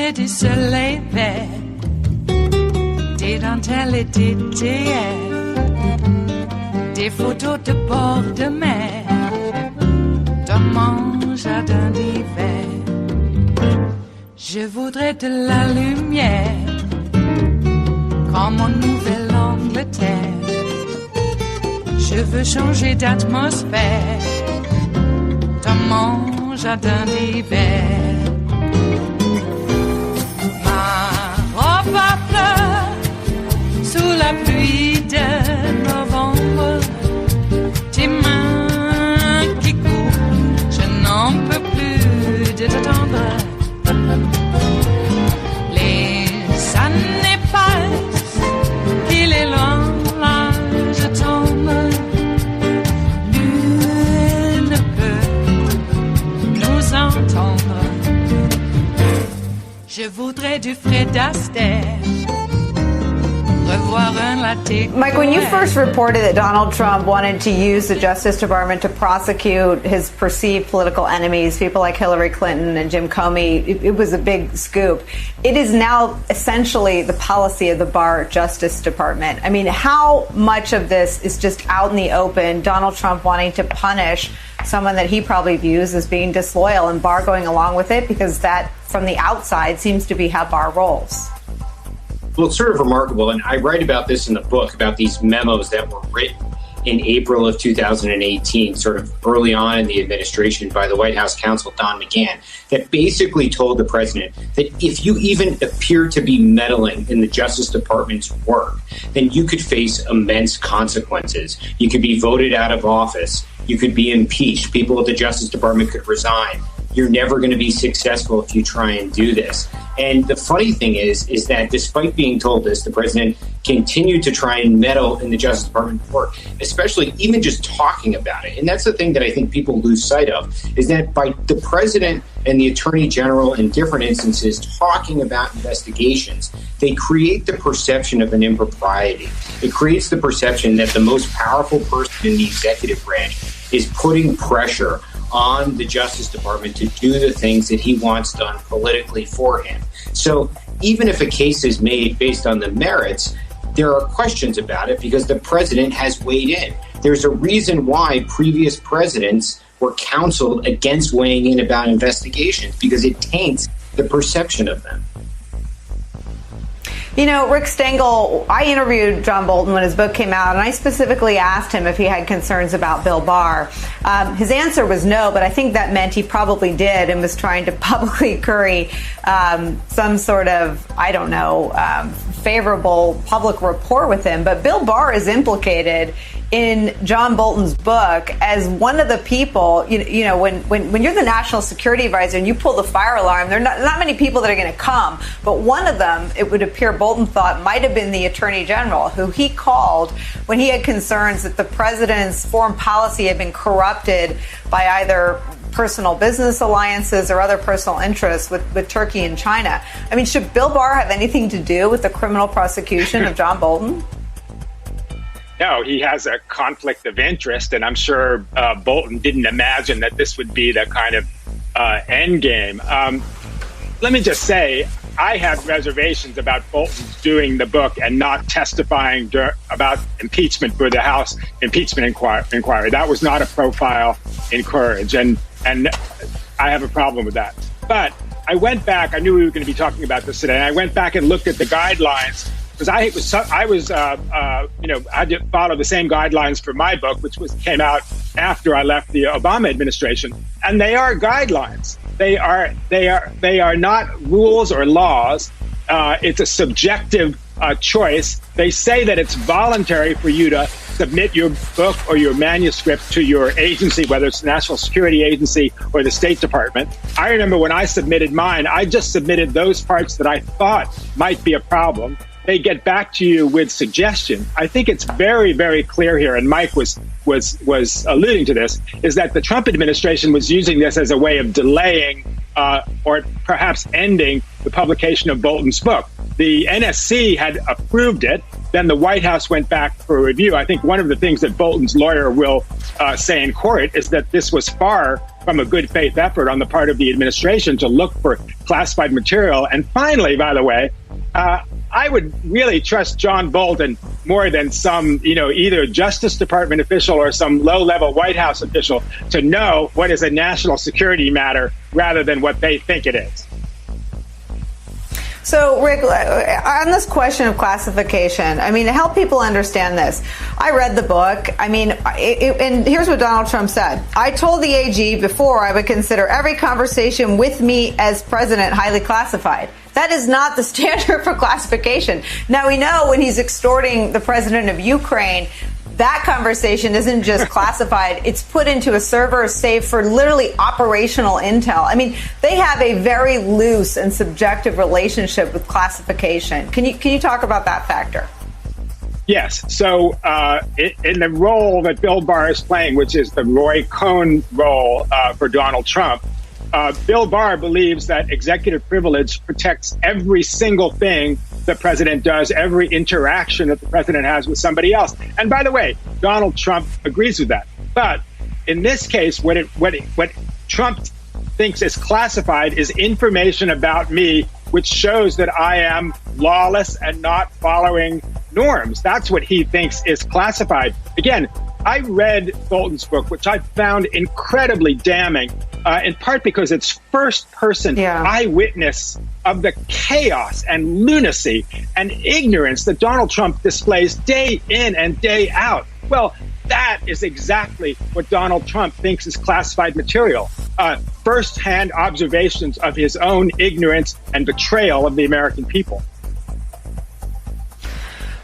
voudrais du soleil vert, des dentelles et des théières, des photos de bord de mer, dans mon jardin d'hiver. Je voudrais de la lumière, comme en Nouvelle-Angleterre. Je veux changer d'atmosphère, dans mon jardin d'hiver. Ma fleur sous la pluie de novembre, tes mains qui courent, je n'en peux plus de t'attendre. Les années passent, il est loin, là je tombe. Nul ne peut nous entendre. Je voudrais du Fred Astaire, revoir un latte. Mike, when you first reported that Donald Trump wanted to use the Justice Department to prosecute his perceived political enemies, people like Hillary Clinton and Jim Comey, it was a big scoop. It is now essentially the policy of the Barr Justice Department. I mean, how much of this is just out in the open, Donald Trump wanting to punish someone that he probably views as being disloyal and Barr going along with it, because that, from the outside, seems to be how Barr rolls? Well, it's sort of remarkable, and I write about this in the book, about these memos that were written in April of 2018, sort of early on in the administration, by the White House counsel Don McGahn, that basically told the president that if you even appear to be meddling in the Justice Department's work, then you could face immense consequences. You could be voted out of office. You could be impeached. People at the Justice Department could resign. You're never going to be successful if you try and do this. And the funny thing is that despite being told this, the president continued to try and meddle in the Justice Department work, especially even just talking about it. And that's the thing that I think people lose sight of, is that by the president and the attorney general in different instances talking about investigations, they create the perception of an impropriety. It creates the perception that the most powerful person in the executive branch is putting pressure on the Justice Department to do the things that he wants done politically for him. So even if a case is made based on the merits, there are questions about it because the president has weighed in. There's a reason why previous presidents were counseled against weighing in about investigations, because it taints the perception of them. You know, Rick Stengel, I interviewed John Bolton when his book came out, and I specifically asked him if he had concerns about Bill Barr. His answer was no, but I think that meant he probably did and was trying to publicly curry some sort of, I don't know, favorable public rapport with him. But Bill Barr is implicated in John Bolton's book as one of the people, you know, when you're the national security advisor and you pull the fire alarm, there are not many people that are going to come. But one of them, it would appear Bolton thought, might have been the attorney general, who he called when he had concerns that the president's foreign policy had been corrupted by either personal business alliances or other personal interests with Turkey and China. I mean, should Bill Barr have anything to do with the criminal prosecution of John Bolton? No, he has a conflict of interest, and I'm sure Bolton didn't imagine that this would be the kind of end game. Let me just say, I had reservations about Bolton's doing the book and not testifying about impeachment for the House impeachment inquiry. That was not a profile in courage, and I have a problem with that. But I went back. I knew we were going to be talking about this today, and I went back and looked at the guidelines, because I had to follow the same guidelines for my book, which came out after I left the Obama administration, and they are guidelines. They are not rules or laws. It's a subjective choice. They say that it's voluntary for you to submit your book or your manuscript to your agency, whether it's the National Security Agency or the State Department. I remember when I submitted mine, I just submitted those parts that I thought might be a problem. They get back to you with suggestions. I think it's very, very clear here, and Mike was alluding to this, is that the Trump administration was using this as a way of delaying or perhaps ending the publication of Bolton's book. The NSC had approved it. Then the White House went back for a review. I think one of the things that Bolton's lawyer will say in court is that this was far from a good faith effort on the part of the administration to look for classified material. And finally, by the way, I would really trust John Bolton more than some, either Justice Department official or some low-level White House official to know what is a national security matter rather than what they think it is. So, Rick, on this question of classification, to help people understand this, I read the book. And here's what Donald Trump said. I told the AG before I would consider every conversation with me as president highly classified. That is not the standard for classification. Now, we know when he's extorting the president of Ukraine, that conversation isn't just classified. It's put into a server saved for literally operational intel. They have a very loose and subjective relationship with classification. Can you talk about that factor? Yes. So in the role that Bill Barr is playing, which is the Roy Cohn role for Donald Trump, Bill Barr believes that executive privilege protects every single thing the president does, every interaction that the president has with somebody else. And by the way, Donald Trump agrees with that. But in this case, what Trump thinks is classified is information about me, which shows that I am lawless and not following norms. That's what he thinks is classified. Again, I read Bolton's book, which I found incredibly damning, in part because it's first-person eyewitness of the chaos and lunacy and ignorance that Donald Trump displays day in and day out. Well, that is exactly what Donald Trump thinks is classified material. First-hand observations of his own ignorance and betrayal of the American people.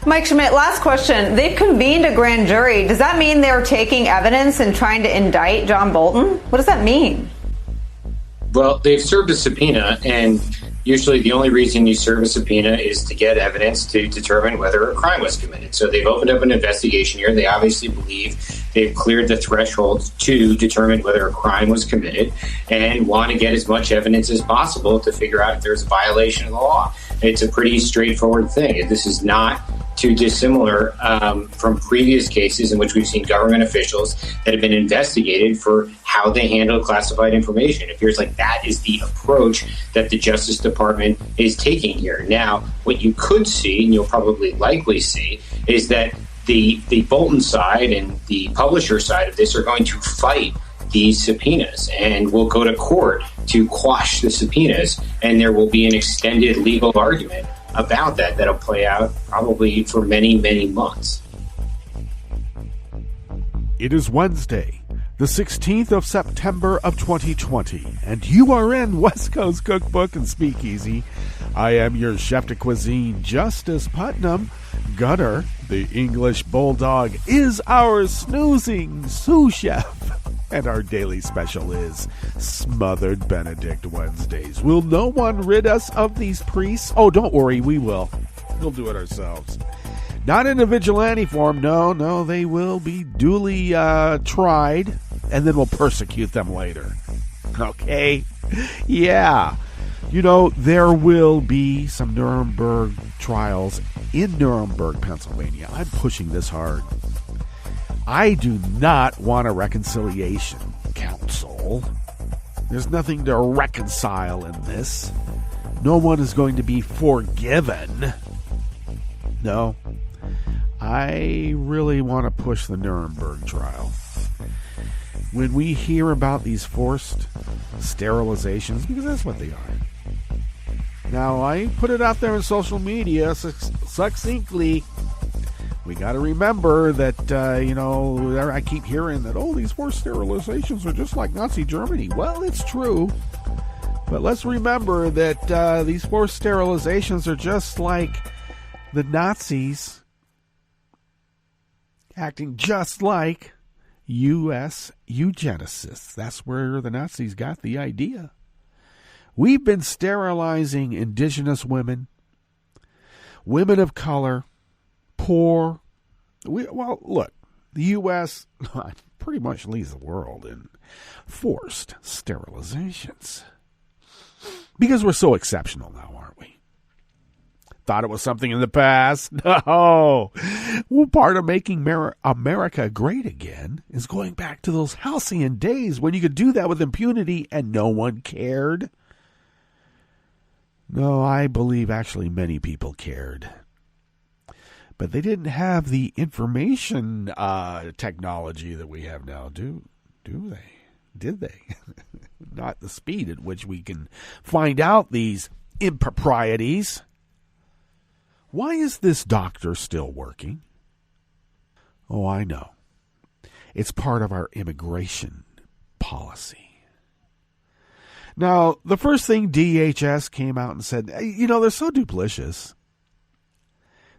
Mike Schmidt, last question. They've convened a grand jury. Does that mean they're taking evidence and trying to indict John Bolton? What does that mean? Well, they've served a subpoena, and usually the only reason you serve a subpoena is to get evidence to determine whether a crime was committed. So they've opened up an investigation here. They obviously believe they've cleared the threshold to determine whether a crime was committed and want to get as much evidence as possible to figure out if there's a violation of the law. It's a pretty straightforward thing. This is not too dissimilar from previous cases in which we've seen government officials that have been investigated for how they handle classified information. It appears like that is the approach that the Justice Department is taking here. Now, what you could see, and you'll probably likely see, is that the Bolton side and the publisher side of this are going to fight these subpoenas and will go to court to quash the subpoenas, and there will be an extended legal argument about that'll play out probably for many, many months. It is Wednesday, the 16th of September of 2020, and you are in West Coast Cookbook and Speakeasy. I am your chef de cuisine, Justice Putnam. Gunner, the English bulldog, is our snoozing sous chef. And our daily special is Smothered Benedict Wednesdays. Will no one rid us of these priests? Oh, don't worry, we will. We'll do it ourselves. Not in a vigilante form, no, they will be duly tried, and then we'll persecute them later. Okay? Yeah. There will be some Nuremberg trials in Nuremberg, Pennsylvania. I'm pushing this hard. I do not want a reconciliation council. There's nothing to reconcile in this. No one is going to be forgiven. No. I really want to push the Nuremberg trial. When we hear about these forced sterilizations, because that's what they are. Now, I put it out there in social media succinctly. We got to remember that, I keep hearing that, these forced sterilizations are just like Nazi Germany. Well, it's true. But let's remember that these forced sterilizations are just like the Nazis acting just like U.S. eugenicists. That's where the Nazis got the idea. We've been sterilizing indigenous women, women of color, poor. Look, the U.S. pretty much leads the world in forced sterilizations. Because we're so exceptional now, aren't we? Thought it was something in the past? No. Well, part of making America great again is going back to those halcyon days when you could do that with impunity and no one cared. No, I believe actually many people cared. But they didn't have the information technology that we have now, do they? Did they? Not the speed at which we can find out these improprieties. Why is this doctor still working? Oh, I know. It's part of our immigration policy. Now, the first thing DHS came out and said, they're so duplicitous.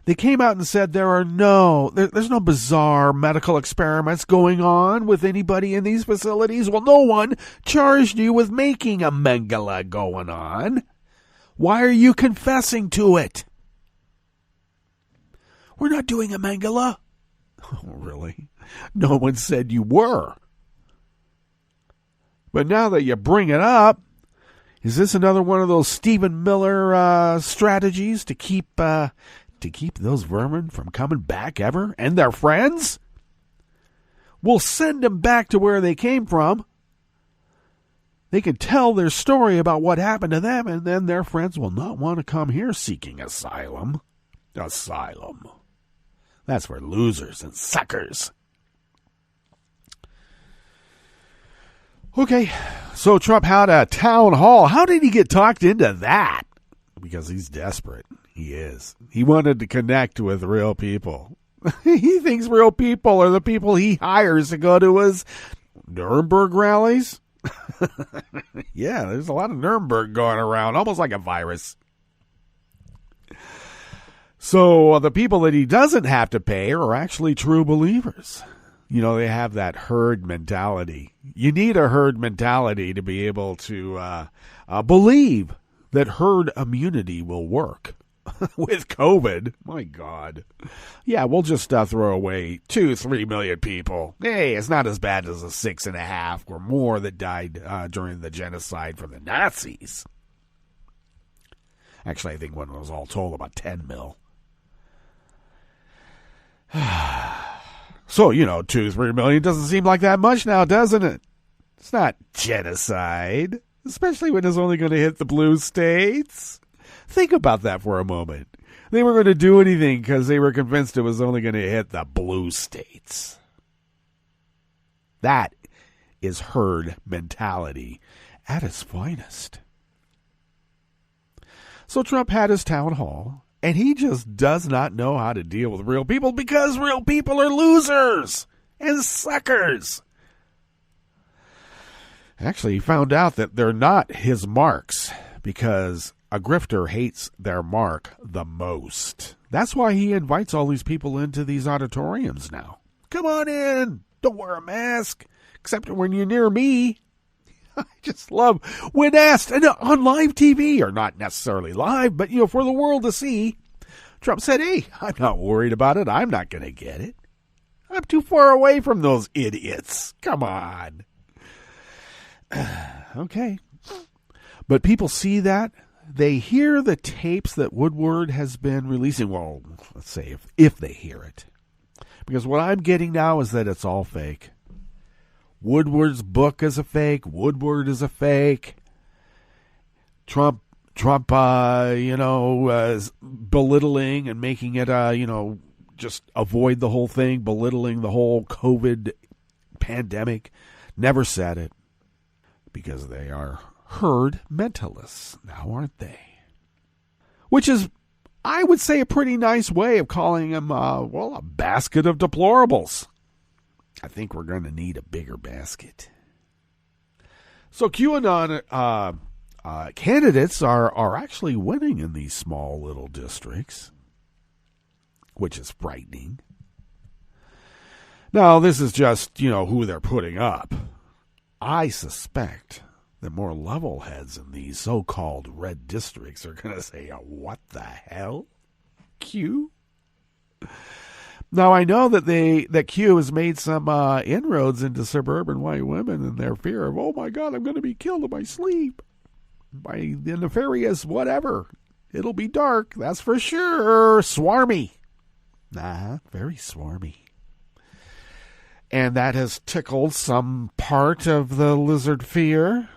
They came out and said there's no bizarre medical experiments going on with anybody in these facilities. Well, no one charged you with making a mangala going on. Why are you confessing to it? We're not doing a mangala. Oh, really? No one said you were. But now that you bring it up, is this another one of those Stephen Miller strategies to keep those vermin from coming back ever and their friends? We'll send them back to where they came from. They can tell their story about what happened to them, and then their friends will not want to come here seeking asylum. Asylum. That's for losers and suckers. Okay, so Trump had a town hall. How did he get talked into that? Because he's desperate. He is. He wanted to connect with real people. He thinks real people are the people he hires to go to his Nuremberg rallies. Yeah, there's a lot of Nuremberg going around, almost like a virus. So the people that he doesn't have to pay are actually true believers. They have that herd mentality. You need a herd mentality to be able to believe that herd immunity will work. With COVID, my God. Yeah, we'll just throw away 2-3 million people. Hey, it's not as bad as the 6.5 or more that died during the genocide from the Nazis. Actually, I think one was all told about 10 mil. So, 2-3 million doesn't seem like that much now, doesn't it? It's not genocide, especially when it's only going to hit the blue states. Think about that for a moment. They were going to do anything because they were convinced it was only going to hit the blue states. That is herd mentality at its finest. So Trump had his town hall, and he just does not know how to deal with real people because real people are losers and suckers. Actually, he found out that they're not his marks because a grifter hates their mark the most. That's why he invites all these people into these auditoriums now. Come on in. Don't wear a mask, except when you're near me. I just love when asked on live TV, or not necessarily live, but for the world to see. Trump said, "Hey, I'm not worried about it. I'm not going to get it. I'm too far away from those idiots. Come on." Okay. But people see that. They hear the tapes that Woodward has been releasing. Well, let's say if they hear it. Because what I'm getting now is that it's all fake. Woodward's book is a fake. Woodward is a fake. Trump, belittling and making it, just avoid the whole thing, belittling the whole COVID pandemic. Never said it. Because they are herd mentalists now, aren't they? Which is, I would say, a pretty nice way of calling him, a basket of deplorables. I think we're going to need a bigger basket. So QAnon candidates are actually winning in these small little districts, which is frightening. Now, this is just, who they're putting up. I suspect that more level heads in these so-called red districts are going to say, what the hell? Q? Now, I know that Q has made some inroads into suburban white women and their fear of, oh my God, I'm going to be killed in my sleep by the nefarious whatever. It'll be dark, that's for sure. Swarmy. Very swarmy. And that has tickled some part of the lizard fear.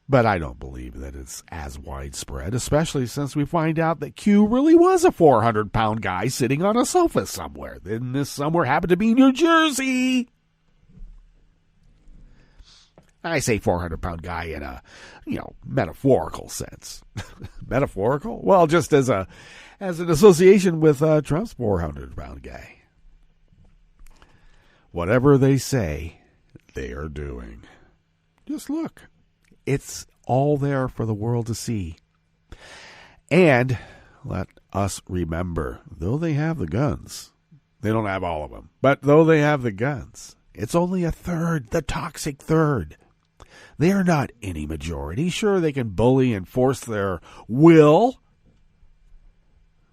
But I don't believe that it's as widespread, especially since we find out that Q really was a 400-pound guy sitting on a sofa somewhere. Then this somewhere happened to be New Jersey. I say 400-pound guy in a, metaphorical sense. Metaphorical? Well, just as an association with Trump's 400-pound guy. Whatever they say, they are doing. Just look. It's all there for the world to see. And let us remember, though they have the guns, they don't have all of them, but though they have the guns, it's only a third, the toxic third. They are not any majority. Sure, they can bully and force their will,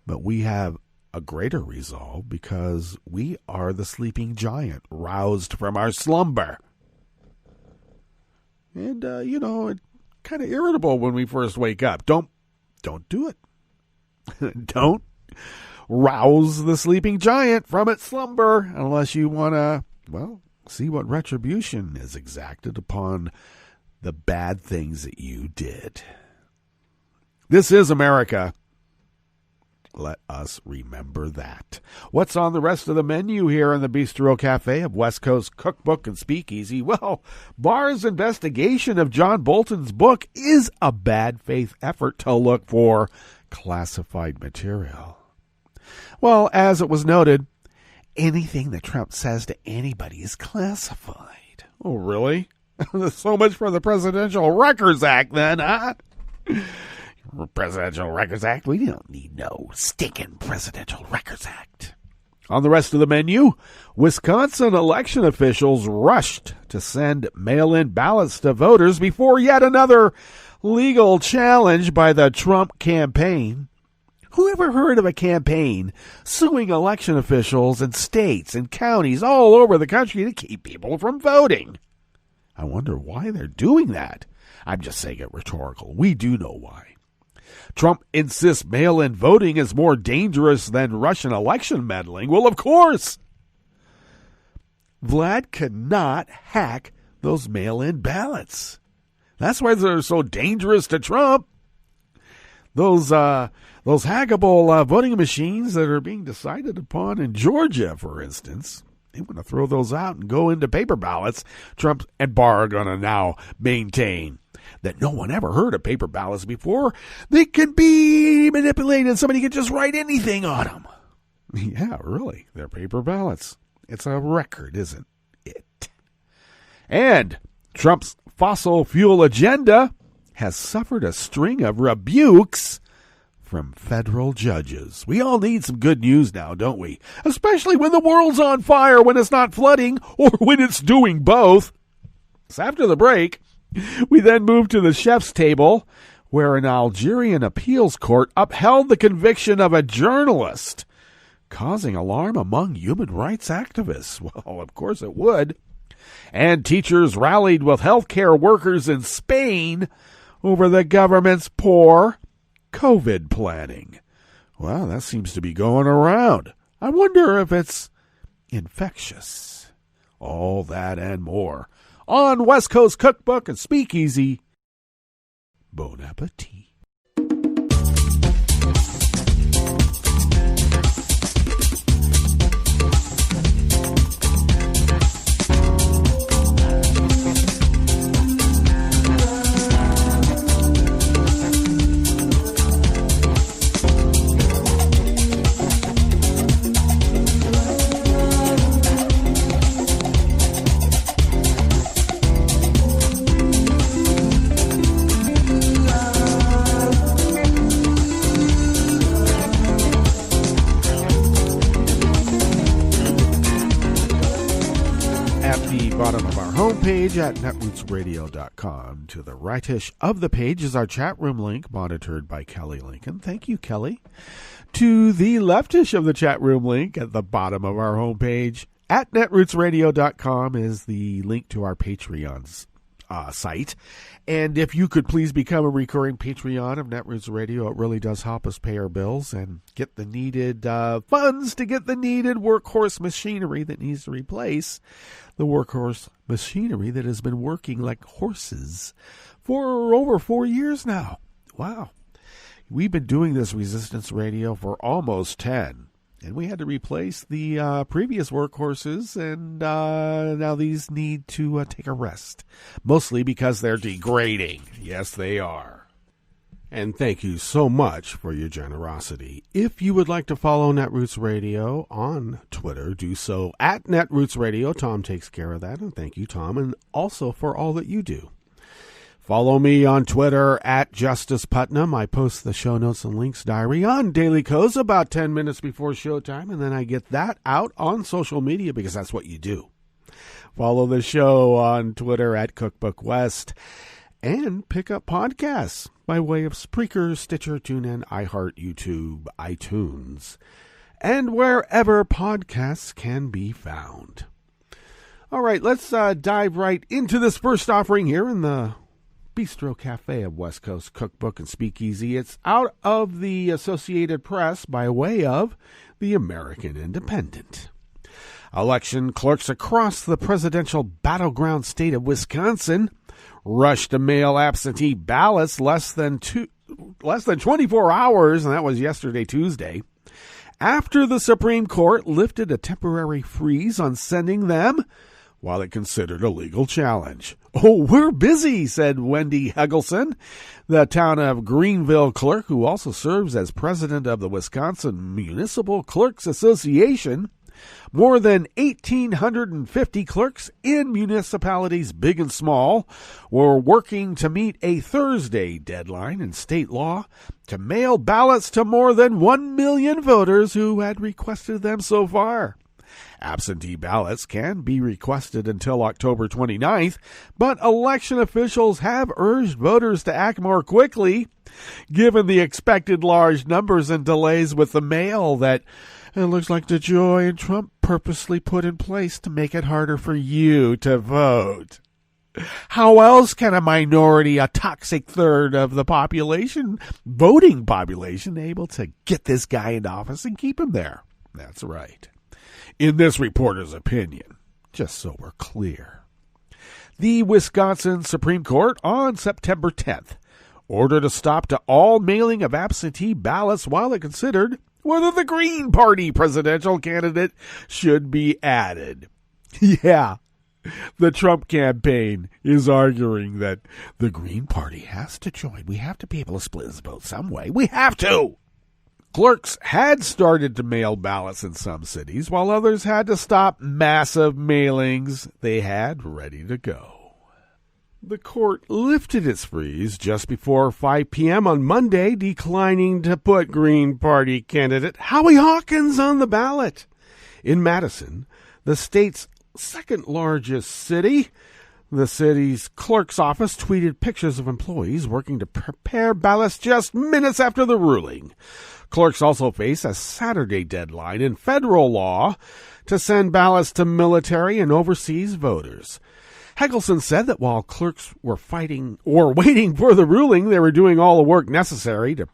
but we have a greater resolve because we are the sleeping giant roused from our slumber. And, it's kind of irritable when we first wake up. Don't do it. Don't rouse the sleeping giant from its slumber unless you want to, see what retribution is exacted upon the bad things that you did. This is America. Let us remember that. What's on the rest of the menu here in the Bistro Cafe of West Coast Cookbook and Speakeasy? Well, Barr's investigation of John Bolton's book is a bad faith effort to look for classified material. Well, as it was noted, anything that Trump says to anybody is classified. Oh, really? So much for the Presidential Records Act, then, huh? Presidential Records Act? We don't need no stinking Presidential Records Act. On the rest of the menu, Wisconsin election officials rushed to send mail-in ballots to voters before yet another legal challenge by the Trump campaign. Who ever heard of a campaign suing election officials in states and counties all over the country to keep people from voting? I wonder why they're doing that. I'm just saying it rhetorical. We do know why. Trump insists mail-in voting is more dangerous than Russian election meddling. Well, of course. Vlad cannot hack those mail-in ballots. That's why they're so dangerous to Trump. Those hackable voting machines that are being decided upon in Georgia, for instance, they want to throw those out and go into paper ballots. Trump and Barr are going to now maintain that no one ever heard of paper ballots before. They can be manipulated. Somebody can just write anything on them. Yeah, really. They're paper ballots. It's a record, isn't it? And Trump's fossil fuel agenda has suffered a string of rebukes from federal judges. We all need some good news now, don't we? Especially when the world's on fire, when it's not flooding, or when it's doing both. So after the break, we then move to the chef's table, where an Algerian appeals court upheld the conviction of a journalist, causing alarm among human rights activists. Well, of course it would. And teachers rallied with healthcare workers in Spain over the government's poor COVID planning. Well, that seems to be going around. I wonder if it's infectious. All that and more on West Coast Cookbook and Speakeasy. Bon appetit. Homepage at netrootsradio.com. To the rightish of the page is our chat room link, monitored by Kelly Lincoln. Thank you, Kelly. To the leftish of the chat room link at the bottom of our homepage at netrootsradio.com is the link to our Patreons. site. And if you could please become a recurring Patreon of Netroots Radio, it really does help us pay our bills and get the needed funds to get the needed workhorse machinery that needs to replace the workhorse machinery that has been working like horses for over 4 years now. Wow. We've been doing this resistance radio for almost 10. And we had to replace the previous workhorses, and now these need to take a rest. Mostly because they're degrading. Yes, they are. And thank you so much for your generosity. If you would like to follow Netroots Radio on Twitter, do so at Netroots Radio. Tom takes care of that, and thank you, Tom, and also for all that you do. Follow me on Twitter at Justice Putnam. I post the show notes and links diary on Daily Kos about 10 minutes before showtime, and then I get that out on social media because that's what you do. Follow the show on Twitter at Cookbook West, and pick up podcasts by way of Spreaker, Stitcher, TuneIn, iHeart, YouTube, iTunes, and wherever podcasts can be found. All right, let's dive right into this first offering here in the Bistro Cafe of West Coast Cookbook and Speakeasy. It's out of the Associated Press by way of the American Independent. Election clerks across the presidential battleground state of Wisconsin rushed to mail absentee ballots less than 24 hours, and that was yesterday, Tuesday, after the Supreme Court lifted a temporary freeze on sending them while it considered a legal challenge. "Oh, we're busy," said Wendy Hegelson, the town of Greenville clerk, who also serves as president of the Wisconsin Municipal Clerks Association. More than 1,850 clerks in municipalities big and small were working to meet a Thursday deadline in state law to mail ballots to more than 1 million voters who had requested them so far. Absentee ballots can be requested until October 29th, but election officials have urged voters to act more quickly, given the expected large numbers and delays with the mail that it looks like DeJoy and Trump purposely put in place to make it harder for you to vote. How else can a minority, a toxic third of the population, voting population, able to get this guy into office and keep him there? That's right. In this reporter's opinion, just so we're clear, the Wisconsin Supreme Court on September 10th ordered a stop to all mailing of absentee ballots while it considered whether the Green Party presidential candidate should be added. Yeah, the Trump campaign is arguing that the Green Party has to join. We have to be able to split his vote some way. We have to. Clerks had started to mail ballots in some cities, while others had to stop massive mailings they had ready to go. The court lifted its freeze just before 5 p.m. on Monday, declining to put Green Party candidate Howie Hawkins on the ballot. In Madison, the state's second largest city, the city's clerk's office tweeted pictures of employees working to prepare ballots just minutes after the ruling. Clerks also face a Saturday deadline in federal law to send ballots to military and overseas voters. Hegelson said that while clerks were waiting for the ruling, they were doing all the work necessary to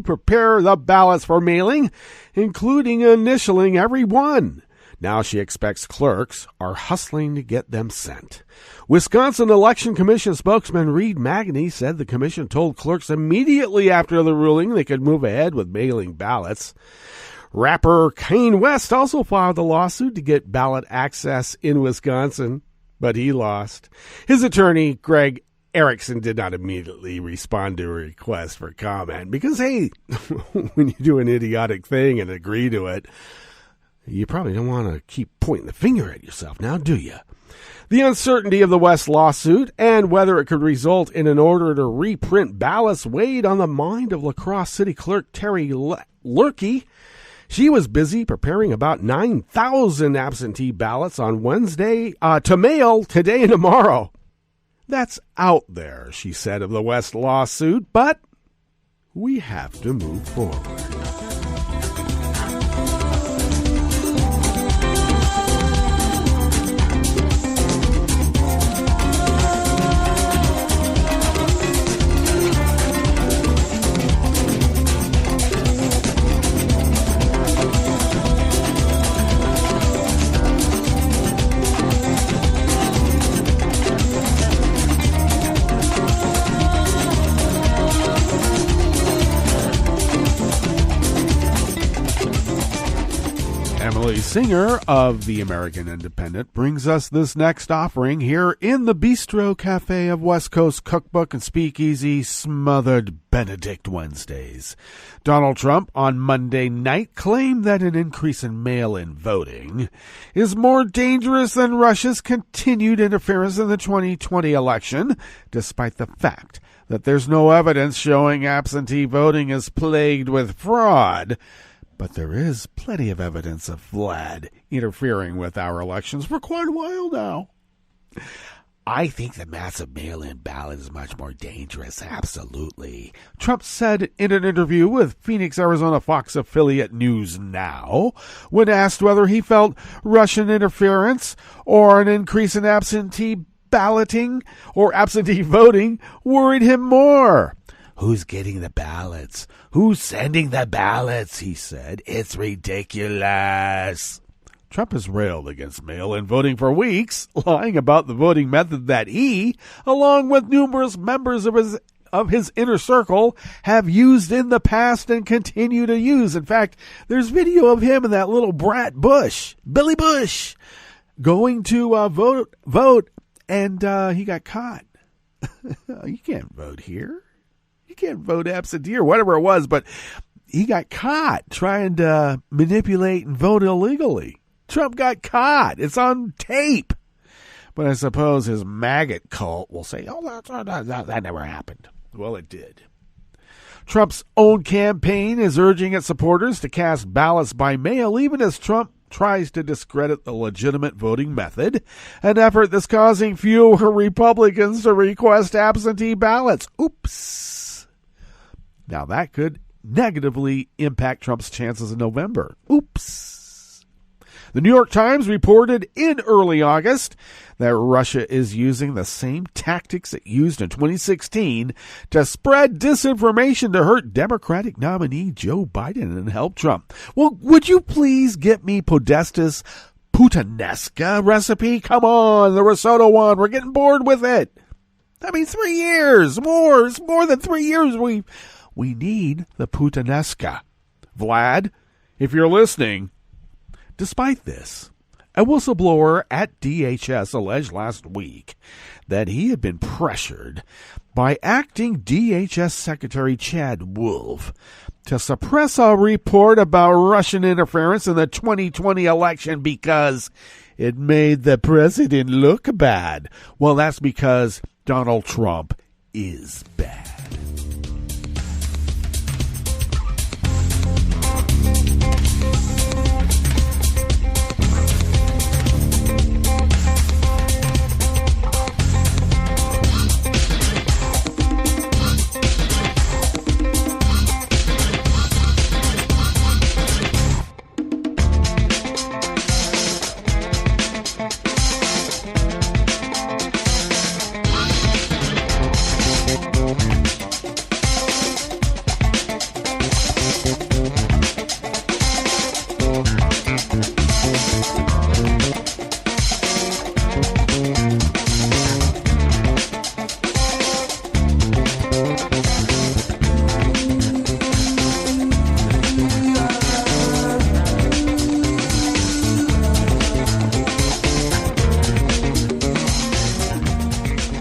prepare the ballots for mailing, including initialing every one. Now she expects clerks are hustling to get them sent. Wisconsin Election Commission spokesman Reed Magny said the commission told clerks immediately after the ruling they could move ahead with mailing ballots. Rapper Kanye West also filed a lawsuit to get ballot access in Wisconsin, but he lost. His attorney, Greg Erickson, did not immediately respond to a request for comment because, hey, when you do an idiotic thing and agree to it, you probably don't want to keep pointing the finger at yourself now, do you? The uncertainty of the West lawsuit and whether it could result in an order to reprint ballots weighed on the mind of La Crosse City Clerk Terry Lurkey. She was busy preparing about 9,000 absentee ballots on Wednesday to mail today and tomorrow. That's out there, she said of the West lawsuit, but we have to move forward. Charlie Singer of the American Independent brings us this next offering here in the Bistro Cafe of West Coast Cookbook and Speakeasy, Smothered Benedict Wednesdays. Donald Trump on Monday night claimed that an increase in mail-in voting is more dangerous than Russia's continued interference in the 2020 election, despite the fact that there's no evidence showing absentee voting is plagued with fraud. But there is plenty of evidence of Vlad interfering with our elections for quite a while now. I think the massive mail-in ballot is much more dangerous, absolutely. Trump said in an interview with Phoenix, Arizona Fox affiliate News Now, when asked whether he felt Russian interference or an increase in absentee balloting or absentee voting worried him more. Who's getting the ballots? Who's sending the ballots? He said. It's ridiculous. Trump has railed against mail-in voting for weeks, lying about the voting method that he, along with numerous members of his inner circle, have used in the past and continue to use. In fact, there's video of him and that little brat Bush, Billy Bush, going to vote, and he got caught. You can't vote here. You can't vote absentee or whatever it was, but he got caught trying to manipulate and vote illegally. Trump got caught. It's on tape. But I suppose his maggot cult will say, oh, that never happened. Well, it did. Trump's own campaign is urging its supporters to cast ballots by mail, even as Trump tries to discredit the legitimate voting method, an effort that's causing fewer Republicans to request absentee ballots. Oops. Now that could negatively impact Trump's chances in November. Oops. The New York Times reported in early August that Russia is using the same tactics it used in 2016 to spread disinformation to hurt Democratic nominee Joe Biden and help Trump. Well, would you please get me Podesta's Puttanesca recipe? Come on, the risotto one. We're getting bored with it. I mean, 3 years. It's more than 3 years. We need the Puttanesca. Vlad, if you're listening. Despite this, a whistleblower at DHS alleged last week that he had been pressured by acting DHS Secretary Chad Wolf to suppress a report about Russian interference in the 2020 election because it made the president look bad. Well, that's because Donald Trump is bad.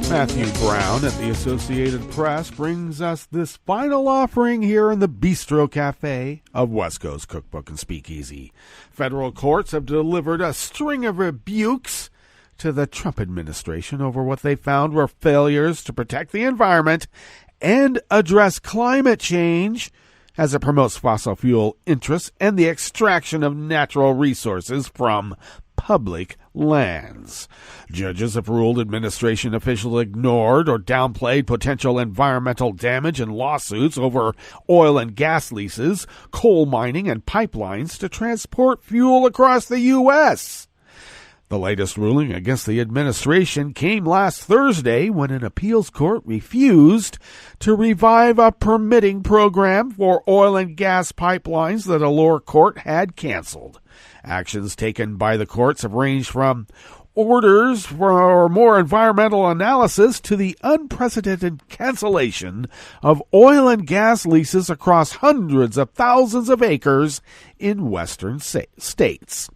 Matthew Brown at the Associated Press brings us this final offering here in the Bistro Cafe of West Coast Cookbook and Speakeasy. Federal courts have delivered a string of rebukes to the Trump administration over what they found were failures to protect the environment and address climate change as it promotes fossil fuel interests and the extraction of natural resources from public lands. Judges have ruled administration officials ignored or downplayed potential environmental damage in lawsuits over oil and gas leases, coal mining, and pipelines to transport fuel across the U.S. The latest ruling against the administration came last Thursday when an appeals court refused to revive a permitting program for oil and gas pipelines that a lower court had canceled. Actions taken by the courts have ranged from orders for more environmental analysis to the unprecedented cancellation of oil and gas leases across hundreds of thousands of acres in western states.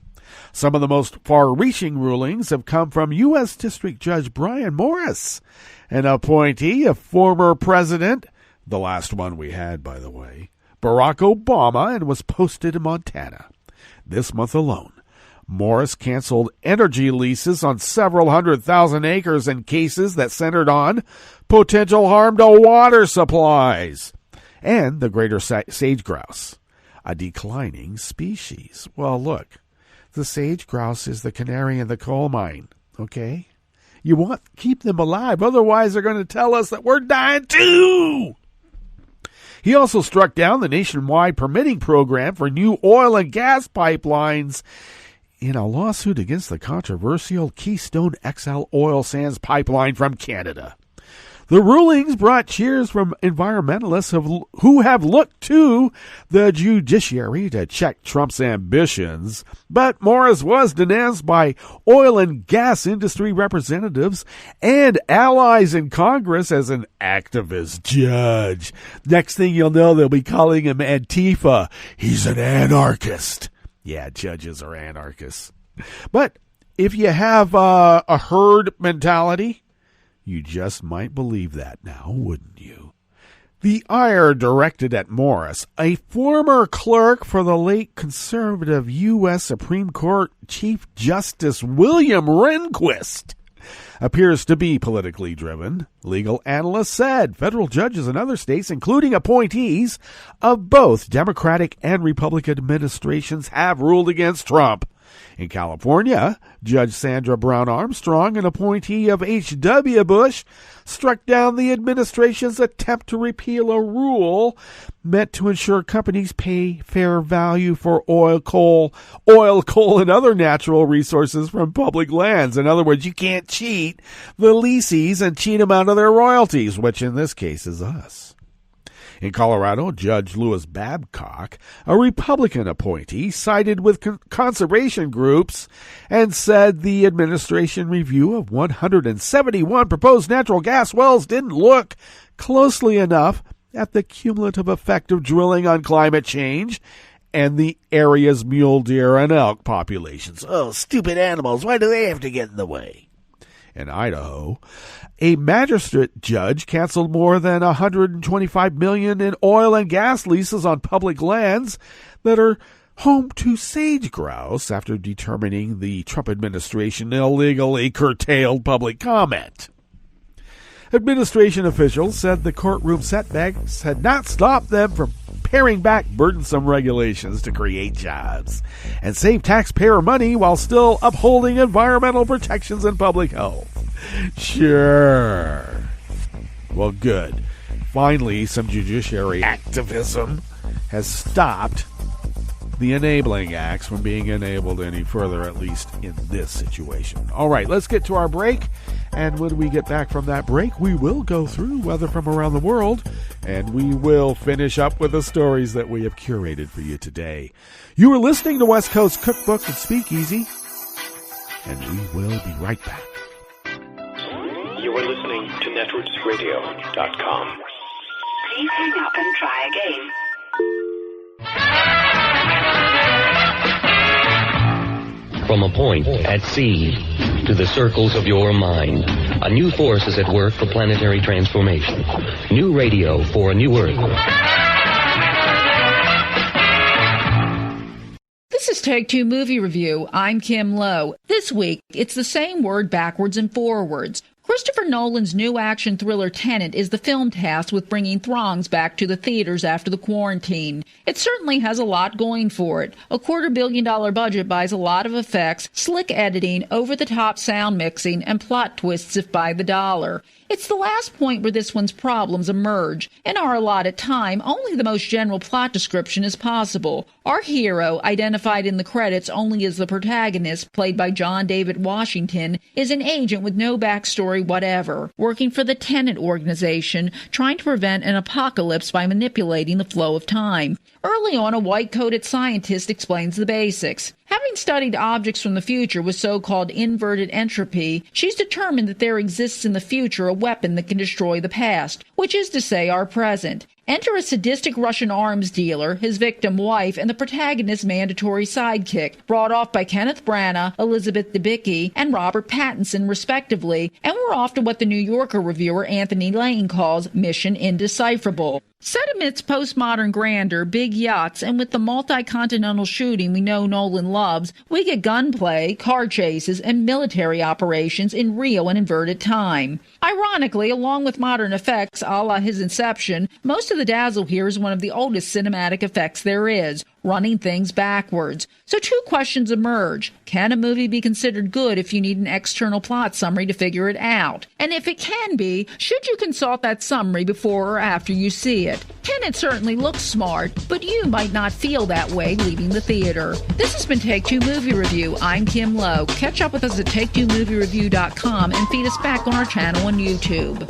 Some of the most far-reaching rulings have come from U.S. District Judge Brian Morris, an appointee of former President, the last one we had, by the way, Barack Obama, and was posted in Montana. This month alone, Morris canceled energy leases on several 100,000 acres in cases that centered on potential harm to water supplies and the greater sage grouse, a declining species. Well, look, the sage grouse is the canary in the coal mine, okay? You want to keep them alive, otherwise they're going to tell us that we're dying too. He also struck down the nationwide permitting program for new oil and gas pipelines in a lawsuit against the controversial Keystone XL oil sands pipeline from Canada. The rulings brought cheers from environmentalists who have looked to the judiciary to check Trump's ambitions, but Morris was denounced by oil and gas industry representatives and allies in Congress as an activist judge. Next thing you'll know, they'll be calling him Antifa. He's an anarchist. Yeah, judges are anarchists. But if you have a herd mentality, you just might believe that now, wouldn't you? The ire directed at Morris, a former clerk for the late conservative U.S. Supreme Court Chief Justice William Rehnquist, appears to be politically driven. Legal analysts said federal judges in other states, including appointees of both Democratic and Republican administrations, have ruled against Trump. In California, Judge Sandra Brown Armstrong, an appointee of H.W. Bush, struck down the administration's attempt to repeal a rule meant to ensure companies pay fair value for oil, coal, and other natural resources from public lands. In other words, you can't cheat the leasees and cheat them out of their royalties, which in this case is us. In Colorado, Judge Louis Babcock, a Republican appointee, sided with conservation groups and said the administration review of 171 proposed natural gas wells didn't look closely enough at the cumulative effect of drilling on climate change and the area's mule deer and elk populations. Oh, stupid animals, why do they have to get in the way? In Idaho, a magistrate judge canceled more than $125 million in oil and gas leases on public lands that are home to sage grouse after determining the Trump administration illegally curtailed public comment. Administration officials said the courtroom setbacks had not stopped them from paring back burdensome regulations to create jobs and save taxpayer money while still upholding environmental protections and public health. Sure. Well, good. Finally, some judiciary activism has stopped the enabling acts from being enabled any further, at least in this situation. All right, let's get to our break. And when we get back from that break, we will go through weather from around the world, and we will finish up with the stories that we have curated for you today. You are listening to West Coast Cookbook and Speakeasy, and we will be right back. You are listening to netrootsradio.com. Please hang up and try again. From a point at sea to the circles of your mind, a new force is at work for planetary transformation. New radio for a new Earth. This is Take Two Movie Review. I'm Kim Lowe. This week, it's the same word backwards and forwards. Christopher Nolan's new action thriller Tenet is the film tasked with bringing throngs back to the theaters after the quarantine. It certainly has a lot going for it. A $250 million budget buys a lot of effects, slick editing, over-the-top sound mixing, and plot twists if by the dollar. It's the last point where this one's problems emerge. In our allotted time, only the most general plot description is possible. Our hero, identified in the credits only as the protagonist, played by John David Washington, is an agent with no backstory whatever, working for the Tenet organization, trying to prevent an apocalypse by manipulating the flow of time. Early on, a white-coated scientist explains the basics. Having studied objects from the future with so-called inverted entropy, she's determined that there exists in the future a weapon that can destroy the past, which is to say our present. Enter a sadistic Russian arms dealer, his victim wife, and the protagonist's mandatory sidekick, brought off by Kenneth Branagh, Elizabeth Debicki, and Robert Pattinson, respectively, and we're off to what the New Yorker reviewer Anthony Lane calls Mission Indecipherable. Set amidst postmodern grandeur, big yachts, and with the multi-continental shooting we know Nolan loves, we get gunplay, car chases, and military operations in real and inverted time. Ironically, along with modern effects a la his Inception, most of the dazzle here is one of the oldest cinematic effects there is, running things backwards. So two questions emerge. Can a movie be considered good if you need an external plot summary to figure it out? And if it can be, should you consult that summary before or after you see it? Tenet certainly looks smart, but you might not feel that way leaving the theater. This has been Take Two Movie Review. I'm Kim Lowe. Catch up with us at TakeTwoMovieReview.com and feed us back on our channel on YouTube.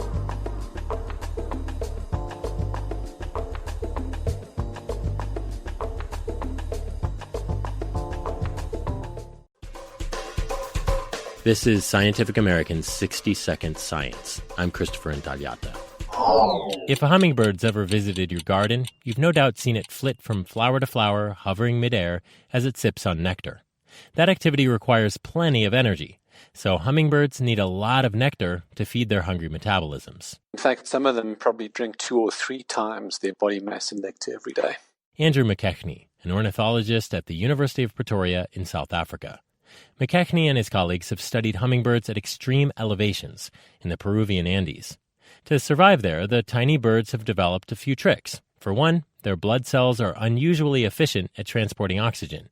This is Scientific American's 60-Second Science. I'm Christopher Intagliata. If a hummingbird's ever visited your garden, you've no doubt seen it flit from flower to flower, hovering midair as it sips on nectar. That activity requires plenty of energy, so hummingbirds need a lot of nectar to feed their hungry metabolisms. In fact, some of them probably drink 2 or 3 times their body mass of nectar every day. Andrew McKechnie, an ornithologist at the University of Pretoria in South Africa. McKechnie and his colleagues have studied hummingbirds at extreme elevations in the Peruvian Andes. To survive there, the tiny birds have developed a few tricks. For one, their blood cells are unusually efficient at transporting oxygen.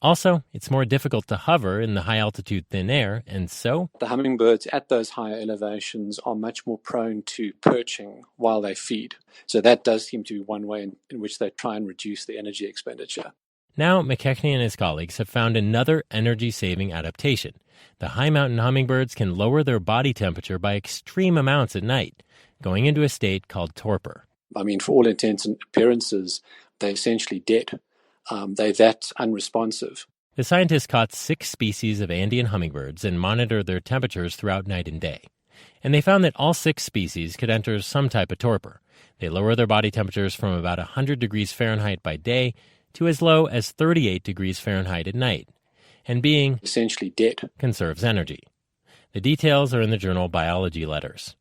Also, it's more difficult to hover in the high-altitude thin air, and so the hummingbirds at those higher elevations are much more prone to perching while they feed. So that does seem to be one way in which they try and reduce the energy expenditure. Now, McKechnie and his colleagues have found another energy-saving adaptation. The high-mountain hummingbirds can lower their body temperature by extreme amounts at night, going into a state called torpor. I mean, for all intents and appearances, they're essentially dead. They're that unresponsive. The scientists caught 6 species of Andean hummingbirds and monitored their temperatures throughout night and day. And they found that all 6 species could enter some type of torpor. They lower their body temperatures from about 100 degrees Fahrenheit by day to as low as 38 degrees Fahrenheit at night. And being essentially dead conserves energy. The details are in the journal Biology Letters.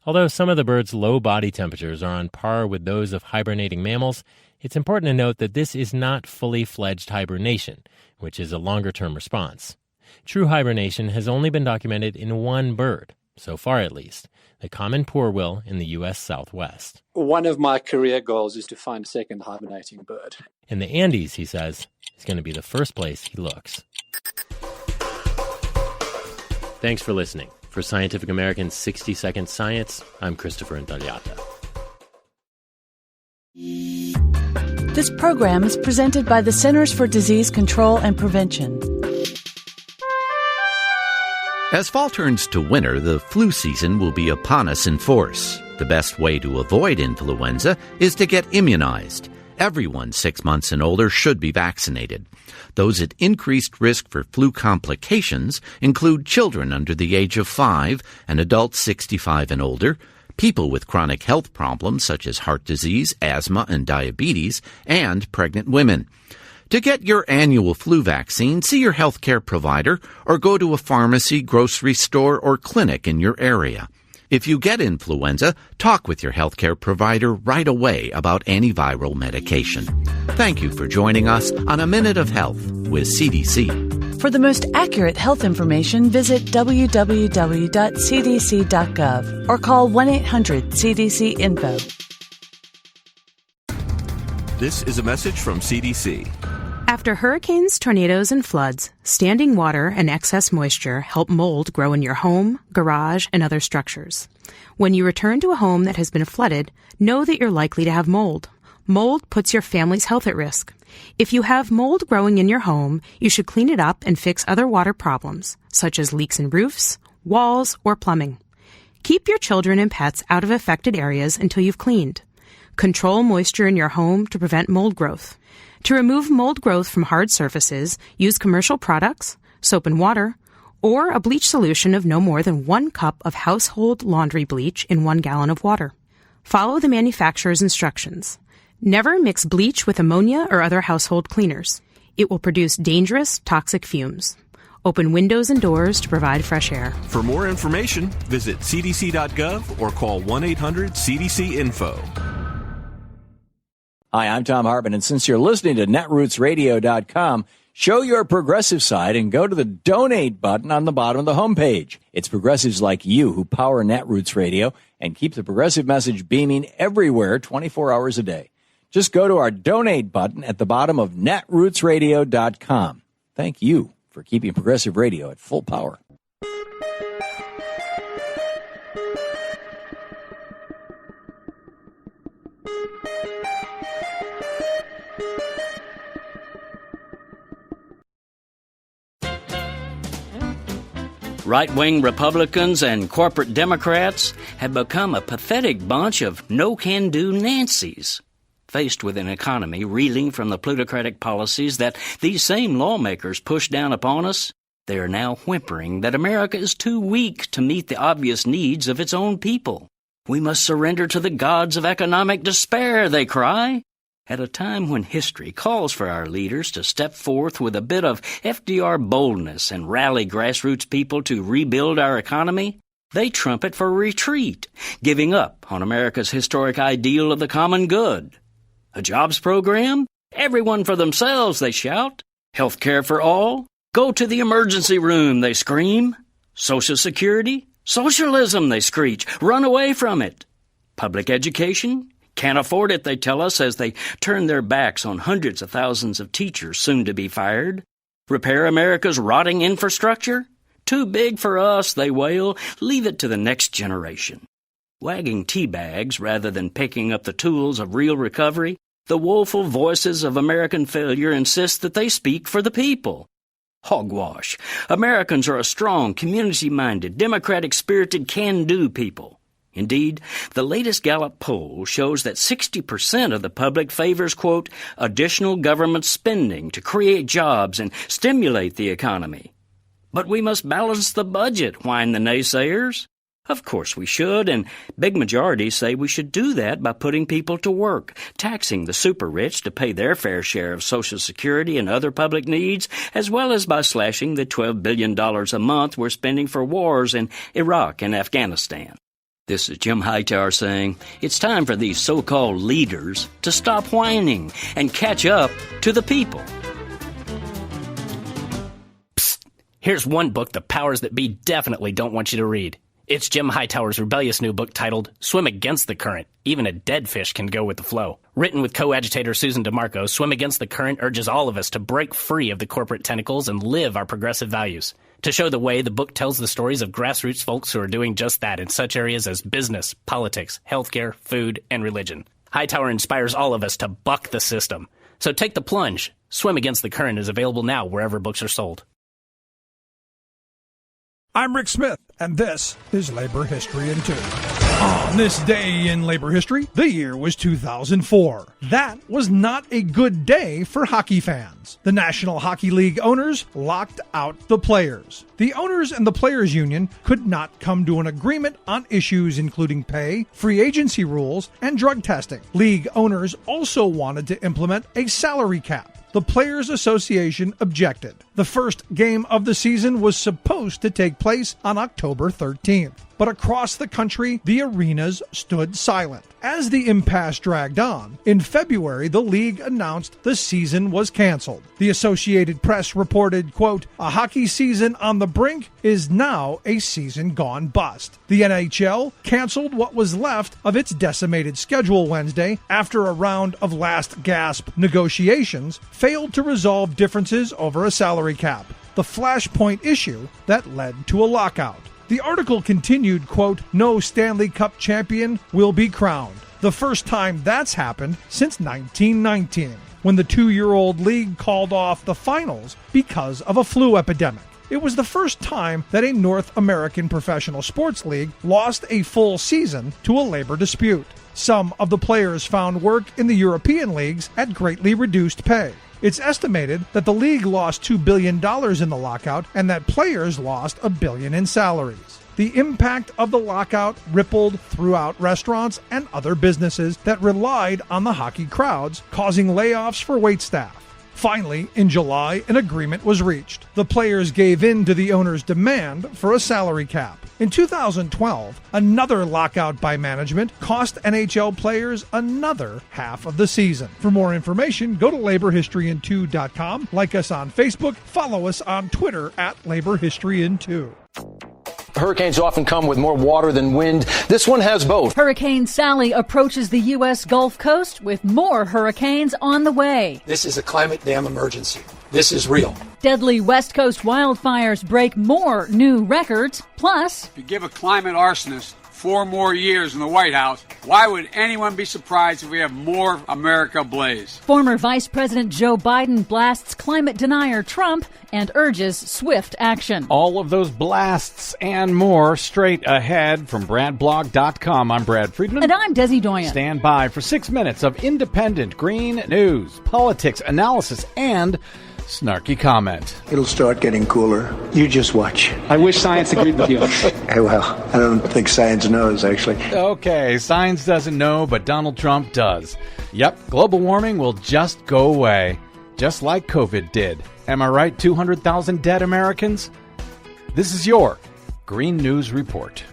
Although some of the birds' low body temperatures are on par with those of hibernating mammals, it's important to note that this is not fully fledged hibernation, which is a longer-term response. True hibernation has only been documented in one bird, so far at least, the common poorwill in the U.S. Southwest. One of my career goals is to find a second hibernating bird. In the Andes, he says, is going to be the first place he looks. Thanks for listening. For Scientific American's 60-Second Science, I'm Christopher Intagliata. This program is presented by the Centers for Disease Control and Prevention. As fall turns to winter, the flu season will be upon us in force. The best way to avoid influenza is to get immunized. Everyone 6 months and older should be vaccinated. Those at increased risk for flu complications include children under the age of 5 and adults 65 and older, people with chronic health problems such as heart disease, asthma, and diabetes, and pregnant women. To get your annual flu vaccine, see your healthcare provider or go to a pharmacy, grocery store, or clinic in your area. If you get influenza, talk with your healthcare provider right away about antiviral medication. Thank you for joining us on A Minute of Health with CDC. For the most accurate health information, visit www.cdc.gov or call 1-800-CDC-INFO. This is a message from CDC. After hurricanes, tornadoes, and floods, standing water and excess moisture help mold grow in your home, garage, and other structures. When you return to a home that has been flooded, know that you're likely to have mold. Mold puts your family's health at risk. If you have mold growing in your home, you should clean it up and fix other water problems, such as leaks in roofs, walls, or plumbing. Keep your children and pets out of affected areas until you've cleaned. Control moisture in your home to prevent mold growth. To remove mold growth from hard surfaces, use commercial products, soap and water, or a bleach solution of no more than 1 cup of household laundry bleach in 1 gallon of water. Follow the manufacturer's instructions. Never mix bleach with ammonia or other household cleaners. It will produce dangerous, toxic fumes. Open windows and doors to provide fresh air. For more information, visit cdc.gov or call 1-800-CDC-INFO. Hi, I'm Tom Hartman, and since you're listening to netrootsradio.com, show your progressive side and go to the donate button on the bottom of the homepage. It's progressives like you who power Netroots Radio and keep the progressive message beaming everywhere 24 hours a day. Just go to our donate button at the bottom of netrootsradio.com. Thank you for keeping progressive radio at full power. Right-wing Republicans and corporate Democrats have become a pathetic bunch of no-can-do Nancys. Faced with an economy reeling from the plutocratic policies that these same lawmakers push down upon us, they are now whimpering that America is too weak to meet the obvious needs of its own people. We must surrender to the gods of economic despair, they cry. At a time when history calls for our leaders to step forth with a bit of FDR boldness and rally grassroots people to rebuild our economy, they trumpet for retreat, giving up on America's historic ideal of the common good. A jobs program? Everyone for themselves, they shout. Health care for all? Go to the emergency room, they scream. Social Security? Socialism, they screech. Run away from it. Public education? Can't afford it, they tell us, as they turn their backs on hundreds of thousands of teachers soon to be fired. Repair America's rotting infrastructure? Too big for us, they wail. Leave it to the next generation. Wagging tea bags rather than picking up the tools of real recovery, the woeful voices of American failure insist that they speak for the people. Hogwash. Americans are a strong, community-minded, democratic-spirited, can-do people. Indeed, the latest Gallup poll shows that 60% of the public favors, quote, additional government spending to create jobs and stimulate the economy. But we must balance the budget, whine the naysayers. Of course we should, and big majorities say we should do that by putting people to work, taxing the super-rich to pay their fair share of Social Security and other public needs, as well as by slashing the $12 billion a month we're spending for wars in Iraq and Afghanistan. This is Jim Hightower saying it's time for these so-called leaders to stop whining and catch up to the people. Psst. Here's one book the powers that be definitely don't want you to read. It's Jim Hightower's rebellious new book titled Swim Against the Current. Even a dead fish can go with the flow. Written with co-agitator Susan DeMarco, Swim Against the Current urges all of us to break free of the corporate tentacles and live our progressive values. To show the way, the book tells the stories of grassroots folks who are doing just that in such areas as business, politics, healthcare, food, and religion. Hightower inspires all of us to buck the system. So take the plunge. Swim Against the Current is available now wherever books are sold. I'm Rick Smith, and this is Labor History in 2. On this day in labor history, the year was 2004. That was not a good day for hockey fans. The National Hockey League owners locked out the players. The owners and the players' union could not come to an agreement on issues including pay, free agency rules, and drug testing. League owners also wanted to implement a salary cap. The Players Association objected. The first game of the season was supposed to take place on October 13th. But across the country, the arenas stood silent. As the impasse dragged on, in February, the league announced the season was canceled. The Associated Press reported, quote, a hockey season on the brink is now a season gone bust. The NHL canceled what was left of its decimated schedule Wednesday after a round of last-gasp negotiations failed to resolve differences over a salary cap, the flashpoint issue that led to a lockout. The article continued, quote, no Stanley Cup champion will be crowned. The first time that's happened since 1919, when the 2-year-old league called off the finals because of a flu epidemic. It was the first time that a North American professional sports league lost a full season to a labor dispute. Some of the players found work in the European leagues at greatly reduced pay. It's estimated that the league lost $2 billion in the lockout and that players lost $1 billion in salaries. The impact of the lockout rippled throughout restaurants and other businesses that relied on the hockey crowds, causing layoffs for waitstaff. Finally, in July, an agreement was reached. The players gave in to the owner's demand for a salary cap. In 2012, another lockout by management cost NHL players another half of the season. For more information, go to laborhistoryin2.com, like us on Facebook, follow us on Twitter at laborhistoryin2. Hurricanes often come with more water than wind. This one has both. Hurricane Sally approaches the U.S. Gulf Coast with more hurricanes on the way. This is a climate dam emergency. This is real. Deadly West Coast wildfires break more new records. Plus, if you give a climate arsonist 4 more years in the White House, why would anyone be surprised if we have more America ablaze? Former Vice President Joe Biden blasts climate denier Trump and urges swift action. All of those blasts and more straight ahead from BradBlog.com. I'm Brad Friedman. And I'm Desi Doyen. Stand by for 6 minutes of independent green news, politics, analysis, and snarky comment. It'll start getting cooler. You just watch. I wish science agreed with you. Well, I don't think science knows, actually. Okay, science doesn't know, but Donald Trump does. Yep, global warming will just go away, just like COVID did. Am I right, 200,000 dead Americans? This is your Green News Report.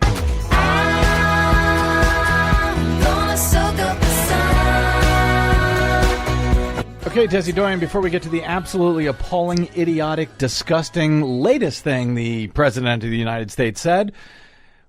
Okay, Desi Doyen, before we get to the absolutely appalling, idiotic, disgusting, latest thing the President of the United States said,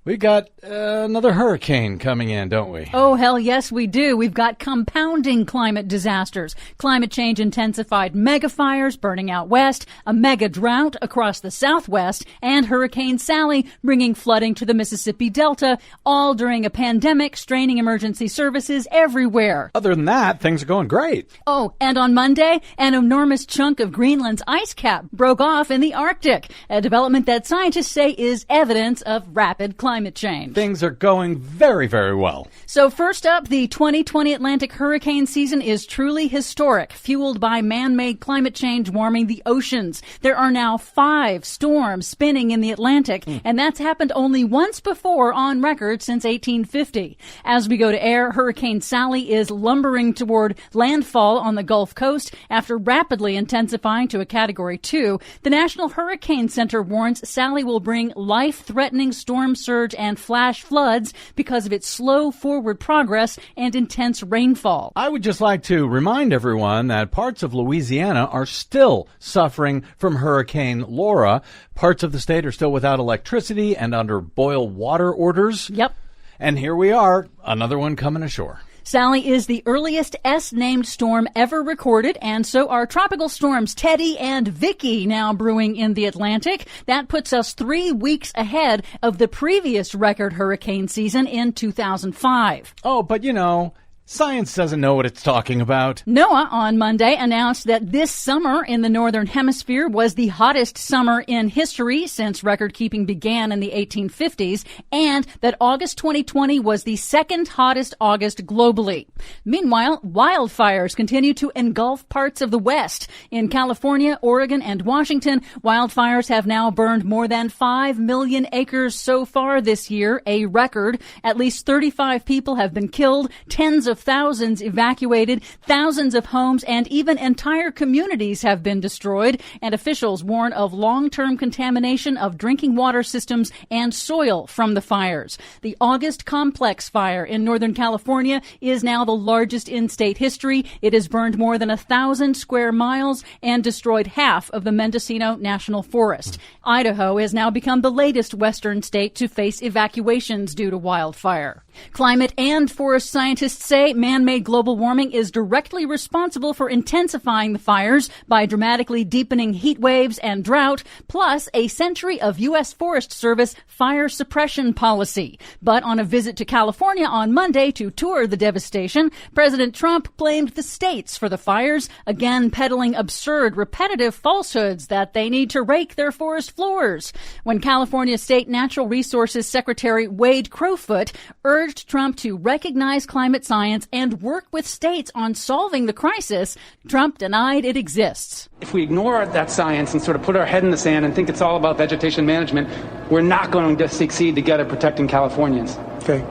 we got another hurricane coming in, don't we? Oh, hell yes, we do. We've got compounding climate disasters. Climate change intensified mega fires burning out west, a mega drought across the southwest, and Hurricane Sally bringing flooding to the Mississippi Delta, all during a pandemic straining emergency services everywhere. Other than that, things are going great. Oh, and on Monday, an enormous chunk of Greenland's ice cap broke off in the Arctic, a development that scientists say is evidence of rapid climate change. Things are going very, very well. So first up, the 2020 Atlantic hurricane season is truly historic, fueled by man-made climate change warming the oceans. There are now 5 storms spinning in the Atlantic, and that's happened only once before on record since 1850. As we go to air, Hurricane Sally is lumbering toward landfall on the Gulf Coast after rapidly intensifying to a Category 2. The National Hurricane Center warns Sally will bring life-threatening storm surge and flash floods because of its slow forward progress and intense rainfall. I would just like to remind everyone that parts of Louisiana are still suffering from Hurricane Laura. Parts of the state are still without electricity and under boil water orders. Yep. And here we are, another one coming ashore. Sally is the earliest S-named storm ever recorded, and so are tropical storms Teddy and Vicky now brewing in the Atlantic. That puts us 3 weeks ahead of the previous record hurricane season in 2005. Oh, but you know, science doesn't know what it's talking about. NOAA on Monday announced that this summer in the Northern Hemisphere was the hottest summer in history since record-keeping began in the 1850s, and that August 2020 was the second hottest August globally. Meanwhile, wildfires continue to engulf parts of the West. In California, Oregon, and Washington, wildfires have now burned more than 5 million acres so far this year, a record. At least 35 people have been killed, tens of thousands evacuated, thousands of homes and even entire communities have been destroyed, and officials warn of long-term contamination of drinking water systems and soil from the fires. The August Complex fire in Northern California is now the largest in state history. It has burned more than 1,000 square miles and destroyed half of the Mendocino National Forest. Idaho has now become the latest western state to face evacuations due to wildfire. Climate and forest scientists say man-made global warming is directly responsible for intensifying the fires by dramatically deepening heat waves and drought, plus a century of U.S. Forest Service fire suppression policy. But on a visit to California on Monday to tour the devastation, President Trump blamed the states for the fires, again peddling absurd, repetitive falsehoods that they need to rake their forest floors. When California State Natural Resources Secretary Wade Crowfoot urged Trump to recognize climate science science and work with states on solving the crisis, Trump denied it exists. If we ignore that science and sort of put our head in the sand and think it's all about vegetation management, we're not going to succeed together protecting Californians. Okay.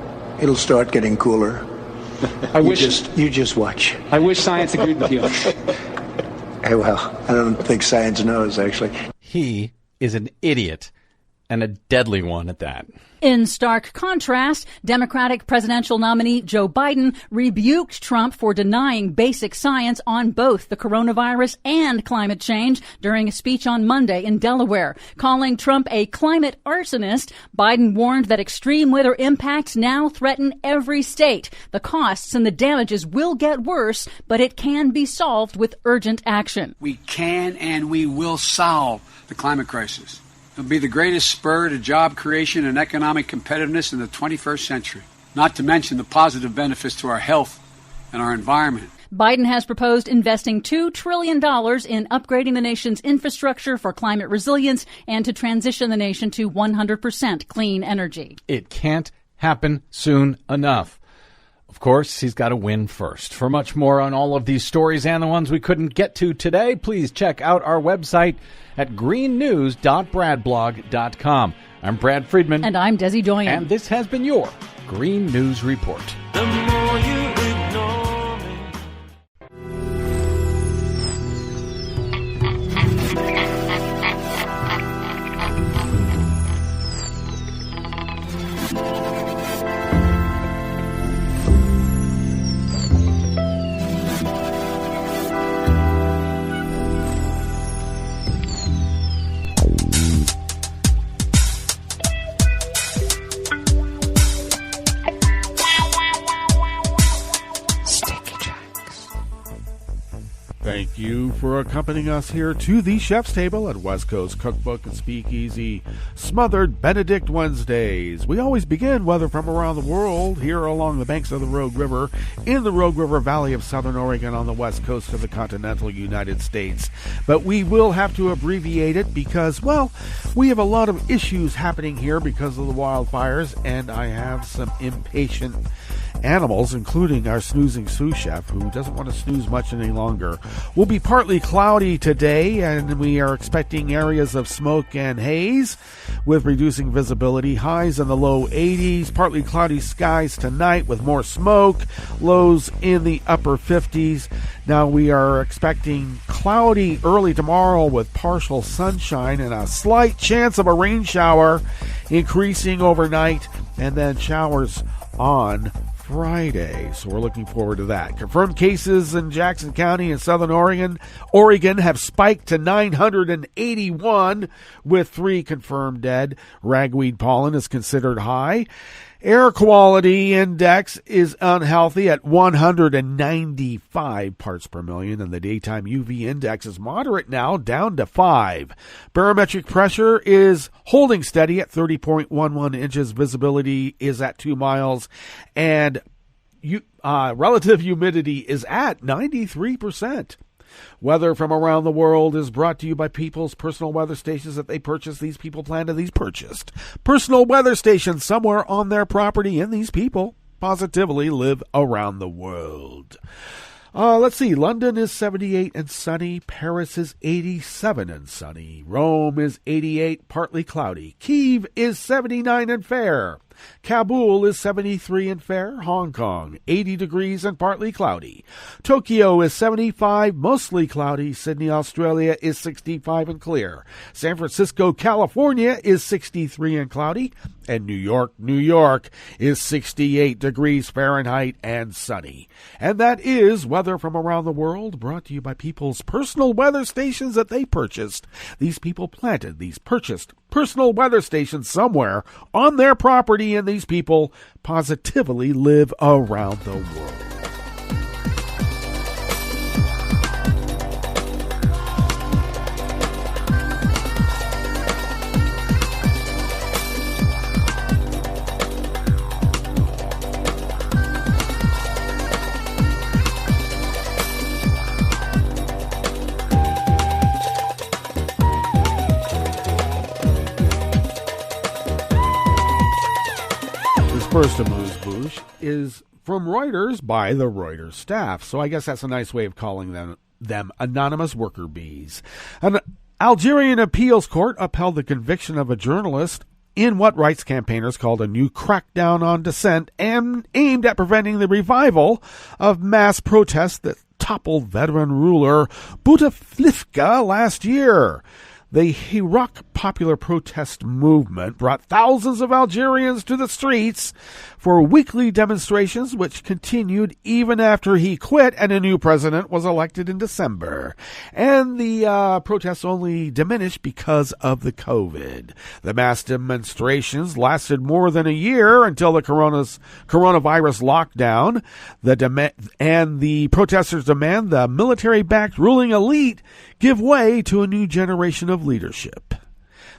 It'll start getting cooler. You just watch. I wish science agreed with you. Hey, well, I don't think science knows, actually. He is an idiot, and a deadly one at that. In stark contrast, Democratic presidential nominee Joe Biden rebuked Trump for denying basic science on both the coronavirus and climate change during a speech on Monday in Delaware. Calling Trump a climate arsonist, Biden warned that extreme weather impacts now threaten every state. The costs and the damages will get worse, but it can be solved with urgent action. We can and we will solve the climate crisis. It'll be the greatest spur to job creation and economic competitiveness in the 21st century, not to mention the positive benefits to our health and our environment. Biden has proposed investing $2 trillion in upgrading the nation's infrastructure for climate resilience and to transition the nation to 100% clean energy. It can't happen soon enough. Of course, he's got to win first. For much more on all of these stories and the ones we couldn't get to today, please check out our website at greennews.bradblog.com. I'm Brad Friedman. And I'm Desi Doyen. And this has been your Green News Report. The more you ignore me. Thank you for accompanying us here to the Chef's Table at West Coast Cookbook and Speakeasy Smothered Benedict Wednesdays. We always begin weather from around the world here along the banks of the Rogue River in the Rogue River Valley of Southern Oregon on the west coast of the continental United States. But we will have to abbreviate it because, well, we have a lot of issues happening here because of the wildfires, and I have some impatient animals, including our snoozing sous chef, who doesn't want to snooze much any longer. Will be partly cloudy today, and we are expecting areas of smoke and haze with reducing visibility. Highs in the low 80s, partly cloudy skies tonight with more smoke, lows in the upper 50s. Now we are expecting cloudy early tomorrow with partial sunshine and a slight chance of a rain shower, increasing overnight, and then showers on Friday. So we're looking forward to that. Confirmed cases in Jackson County and Southern Oregon have spiked to 981 with 3 confirmed dead. Ragweed pollen is considered high. Air quality index is unhealthy at 195 parts per million, and the daytime UV index is moderate now, down to 5. Barometric pressure is holding steady at 30.11 inches. Visibility is at 2 miles, and relative humidity is at 93%. Weather from around the world is brought to you by people's personal weather stations that they purchased. These people planted, these purchased. Personal weather stations somewhere on their property, and these people positively live around the world. Let's see. London is 78 and sunny. Paris is 87 and sunny. Rome is 88, partly cloudy. Kyiv is 79 and fair. Kabul is 73 and fair. Hong Kong, 80 degrees and partly cloudy. Tokyo is 75, mostly cloudy. Sydney, Australia is 65 and clear. San Francisco, California is 63 and cloudy. And New York, New York is 68 degrees Fahrenheit and sunny. And that is weather from around the world, brought to you by people's personal weather stations that they purchased. These people planted, these purchased personal weather stations somewhere on their property, and these people positively live around the world. First amuse-bouche is from Reuters by the Reuters staff. So I guess that's a nice way of calling them anonymous worker bees. An Algerian appeals court upheld the conviction of a journalist in what rights campaigners called a new crackdown on dissent and aimed at preventing the revival of mass protests that toppled veteran ruler Bouteflika last year. The Hirak popular protest movement brought thousands of Algerians to the streets for weekly demonstrations, which continued even after he quit and a new president was elected in December. And the protests only diminished because of the COVID. The mass demonstrations lasted more than a year until the coronavirus lockdown. The protesters demand the military-backed ruling elite give way to a new generation of leadership.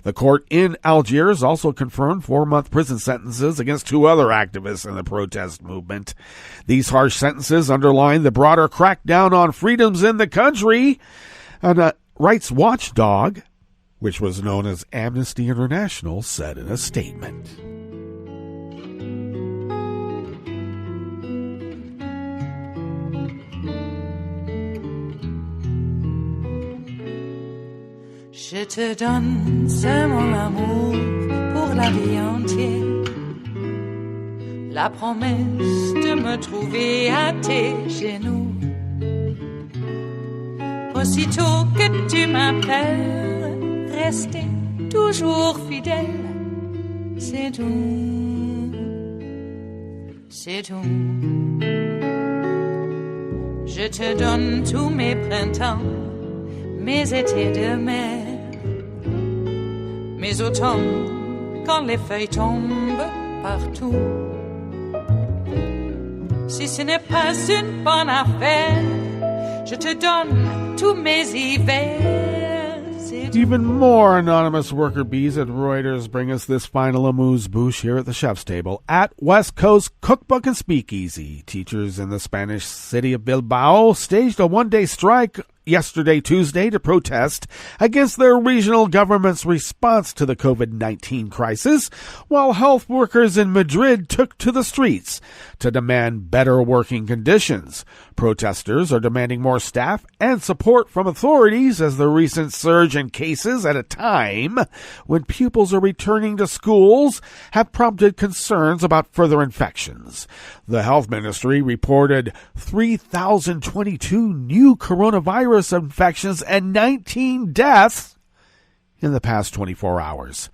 The court in Algiers also confirmed 4-month prison sentences against 2 other activists in the protest movement. These harsh sentences underline the broader crackdown on freedoms in the country. A rights watchdog, which was known as Amnesty International, said in a statement. Je te donne ce mon amour pour la vie entière, la promesse de me trouver à tes genoux. Aussitôt que tu m'appelles, rester toujours fidèle, c'est tout, c'est tout. Je te donne tous mes printemps, mes étés de mer, mes automnes, quand les feuilles tombent partout. Si ce n'est pas une bonne affaire, je te donne tous mes hivers. Even more anonymous worker bees at Reuters bring us this final amuse-bouche here at the chef's table. At West Coast Cookbook and Speakeasy, teachers in the Spanish city of Bilbao staged a one-day strike yesterday, Tuesday, to protest against their regional government's response to the COVID-19 crisis, while health workers in Madrid took to the streets to demand better working conditions. Protesters are demanding more staff and support from authorities as the recent surge in cases at a time when pupils are returning to schools have prompted concerns about further infections. The health ministry reported 3,022 new coronavirus infections and 19 deaths in the past 24 hours.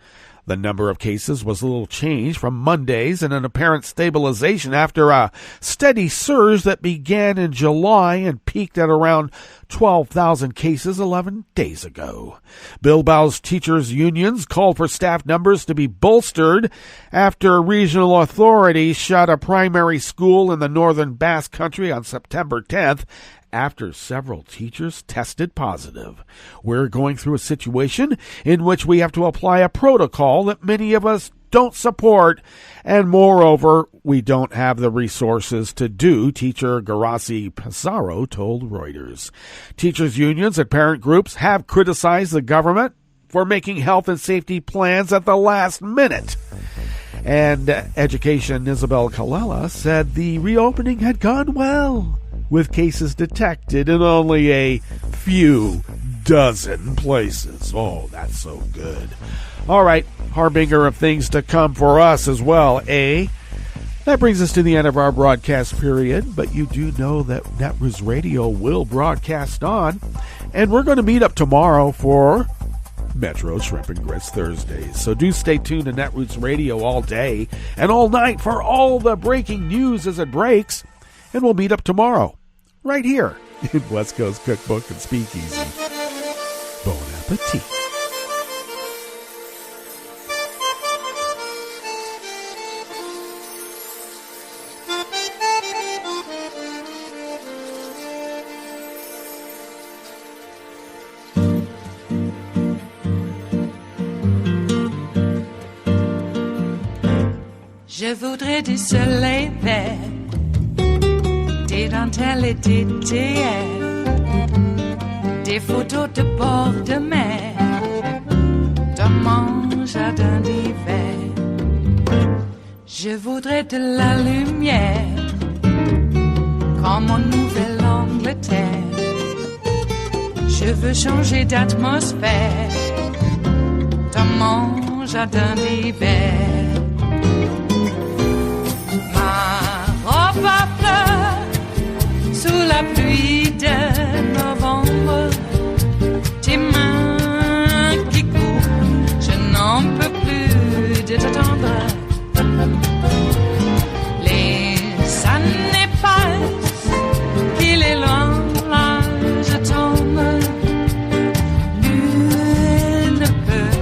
The number of cases was little changed from Monday's and an apparent stabilization after a steady surge that began in July and peaked at around 12,000 cases 11 days ago. Bilbao's teachers' unions called for staff numbers to be bolstered after regional authorities shut a primary school in the northern Basque Country on September 10th after several teachers tested positive. We're going through a situation in which we have to apply a protocol that many of us don't support, and moreover, we don't have the resources to do, teacher Garasi Pizarro told Reuters. Teachers' unions and parent groups have criticized the government for making health and safety plans at the last minute. And Education Isabel Calella said the reopening had gone well, with cases detected in only a few dozen places. Oh, that's so good. All right, harbinger of things to come for us as well, eh? That brings us to the end of our broadcast period, but you do know that Netroots Radio will broadcast on, and we're going to meet up tomorrow for Metro Shrimp and Grits Thursdays. So do stay tuned to Netroots Radio all day and all night for all the breaking news as it breaks. And we'll meet up tomorrow, right here in West Coast Cookbook and Speakeasy. Bon appetit. Je voudrais du soleil vert, des dentelles et des théières, des photos de bord de mer, dans mon jardin d'hiver. Je voudrais de la lumière, comme en Nouvelle-Angleterre. Je veux changer d'atmosphère dans mon jardin d'hiver. Ma robe à fleurs sous la pluie de novembre. Tes mains qui courent, je n'en peux plus de t'attendre. Les années passent, qu'il est loin, là je tombe. Nul ne peut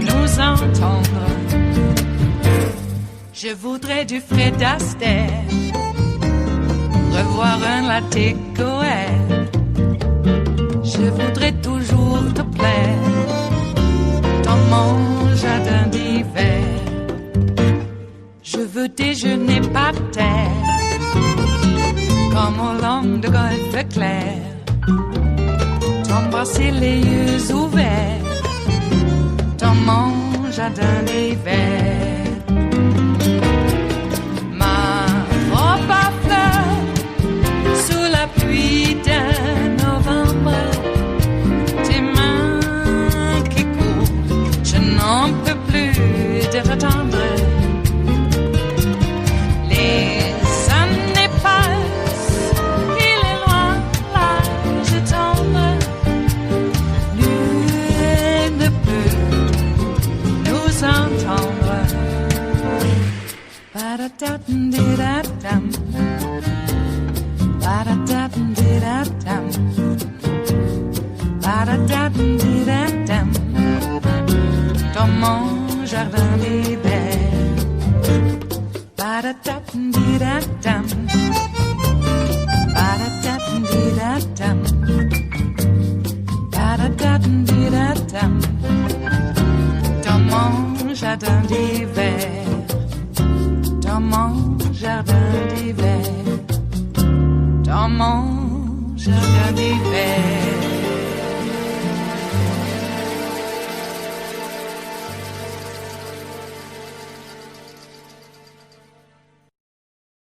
nous entendre. Je voudrais du Fred Astaire, revoir un latte Goël. Je voudrais toujours te plaire dans mon jardin d'hiver. Je veux déjeuner par terre comme au long de golfe clair. T'embrasser les yeux ouverts dans mon jardin d'hiver. Ma robe à fleurs sous la pluie de novembre. Tes mains qui courent, je n'en peux plus de t'attendre. Les années passent, il est loin, là je tombe. Nul ne peut nous entendre. Ba-da-da-dum-di-da-dum. Ba-da-da-dum-di-da-dum. Ba-da-da-dum-di-da-dum. Dans mon jardin d'hiver. Ba-da-da-dum-di-da-dum. Ba-da-da-dum-di-da-dum. Ba-da-da-dum-di-da-dum. Dans mon jardin d'hiver. Dans mon jardin d'hiver. Dans mon jardin d'hiver.